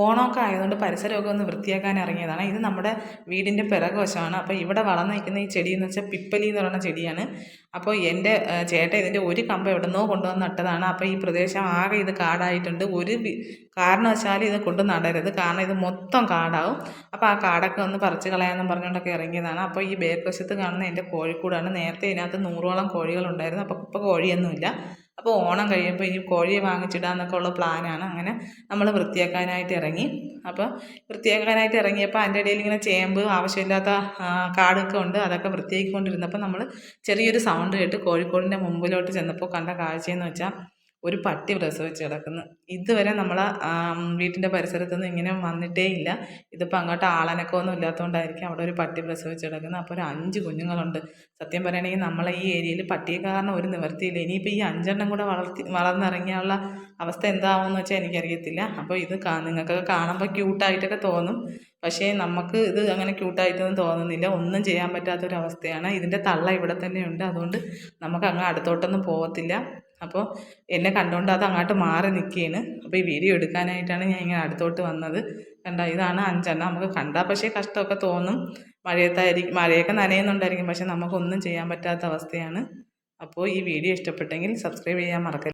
ഓണമൊക്കെ ആയതുകൊണ്ട് പരിസരമൊക്കെ ഒന്ന് വൃത്തിയാക്കാൻ ഇറങ്ങിയതാണ്. ഇത് നമ്മുടെ വീടിൻ്റെ പിറകുവശമാണ്. അപ്പോൾ ഇവിടെ വളർന്ന് നിൽക്കുന്ന ഈ ചെടി എന്ന് വെച്ചാൽ പിപ്പലി എന്ന് പറയുന്ന ചെടിയാണ്. അപ്പോൾ എൻ്റെ ചേട്ടൻ ഇതിൻ്റെ ഒരു കമ്പ് എവിടുന്നോ കൊണ്ടുവന്ന് നട്ടതാണ്. അപ്പോൾ ഈ പ്രദേശം ആകെ ഇത് കാടായിട്ടുണ്ട്. കാരണവശാലും ഇത് കൊണ്ട് നടരുത്, കാരണം ഇത് മൊത്തം കാടാവും. അപ്പോൾ ആ കാടൊക്കെ ഒന്ന് പറിച്ച് കളയാമെന്നും പറഞ്ഞുകൊണ്ടൊക്കെ ഇറങ്ങിയതാണ്. അപ്പോൾ ഈ ബാക്ക് വശത്ത് കാണുന്ന എൻ്റെ കോഴിക്കൂടാണ്. നേരത്തെ ഇതിനകത്ത് 100ഓളം കോഴികളുണ്ടായിരുന്നു. അപ്പോൾ ഇപ്പോൾ കോഴിയൊന്നുമില്ല. അപ്പോൾ ഓണം കഴിയുമ്പോൾ ഈ കോഴിയെ വാങ്ങിച്ചിടാമെന്നൊക്കെ ഉള്ള പ്ലാനാണ്. അങ്ങനെ നമ്മൾ വൃത്തിയാക്കാനായിട്ട് ഇറങ്ങി. അപ്പോൾ വൃത്തിയാക്കാനായിട്ട് ഇറങ്ങിയപ്പോൾ അതിൻ്റെ ഇടയിൽ ഇങ്ങനെ ചേമ്പ്, ആവശ്യമില്ലാത്ത കാടൊക്കെ ഉണ്ട്. അതൊക്കെ വൃത്തിയാക്കിക്കൊണ്ടിരുന്നപ്പോൾ നമ്മൾ ചെറിയൊരു സൗണ്ട് കേട്ട് കോഴിക്കോടിൻ്റെ മുമ്പിലോട്ട് ചെന്നപ്പോൾ കണ്ട കാഴ്ചയെന്ന് വെച്ചാൽ ഒരു പട്ടി പ്രസവിച്ച് കിടക്കുന്നു. ഇതുവരെ നമ്മളെ വീട്ടിൻ്റെ പരിസരത്തൊന്നും ഇങ്ങനെ വന്നിട്ടേ ഇല്ല. ഇതിപ്പോൾ അങ്ങോട്ട് ആളനക്കമൊന്നും ഇല്ലാത്തതുകൊണ്ടായിരിക്കും അവിടെ ഒരു പട്ടി പ്രസവിച്ച് കിടക്കുന്നത്. അപ്പോൾ ഒരു 5 കുഞ്ഞുങ്ങളുണ്ട്. സത്യം പറയുകയാണെങ്കിൽ നമ്മളെ ഈ ഏരിയയിൽ പട്ടിയെ കാരണം ഒരു നിവൃത്തിയില്ല. ഇനിയിപ്പോൾ ഈ 5എണ്ണം കൂടെ വളർന്നിറങ്ങിയുള്ള അവസ്ഥ എന്താവുമെന്ന് വെച്ചാൽ എനിക്കറിയത്തില്ല. അപ്പോൾ ഇത് നിങ്ങൾക്കൊക്കെ കാണുമ്പോൾ ക്യൂട്ടായിട്ടൊക്കെ തോന്നും. പക്ഷേ നമുക്ക് ഇത് അങ്ങനെ ക്യൂട്ടായിട്ടൊന്നും തോന്നുന്നില്ല. ഒന്നും ചെയ്യാൻ പറ്റാത്തൊരവസ്ഥയാണ്. ഇതിൻ്റെ തള്ള ഇവിടെ തന്നെയുണ്ട്. അതുകൊണ്ട് നമുക്ക് അങ്ങ് അടുത്തോട്ടൊന്നും പോകത്തില്ല. അപ്പോൾ എന്നെ കണ്ടുകൊണ്ട് അത് അങ്ങോട്ട് മാറി നിൽക്കുകയാണ്. അപ്പോൾ ഈ വീഡിയോ എടുക്കാനായിട്ടാണ് ഞാൻ ഇങ്ങനെ അടുത്തോട്ട് വന്നത്. കണ്ട, ഇതാണ് 5എണ്ണം. നമുക്ക് കണ്ടാൽ പക്ഷേ കഷ്ടമൊക്കെ തോന്നും. മഴയൊക്കെ നനയുന്നുണ്ടായിരിക്കും. പക്ഷേ നമുക്കൊന്നും ചെയ്യാൻ പറ്റാത്ത അവസ്ഥയാണ്. അപ്പോൾ ഈ വീഡിയോ ഇഷ്ടപ്പെട്ടെങ്കിൽ സബ്സ്ക്രൈബ് ചെയ്യാൻ മറക്കരുത്.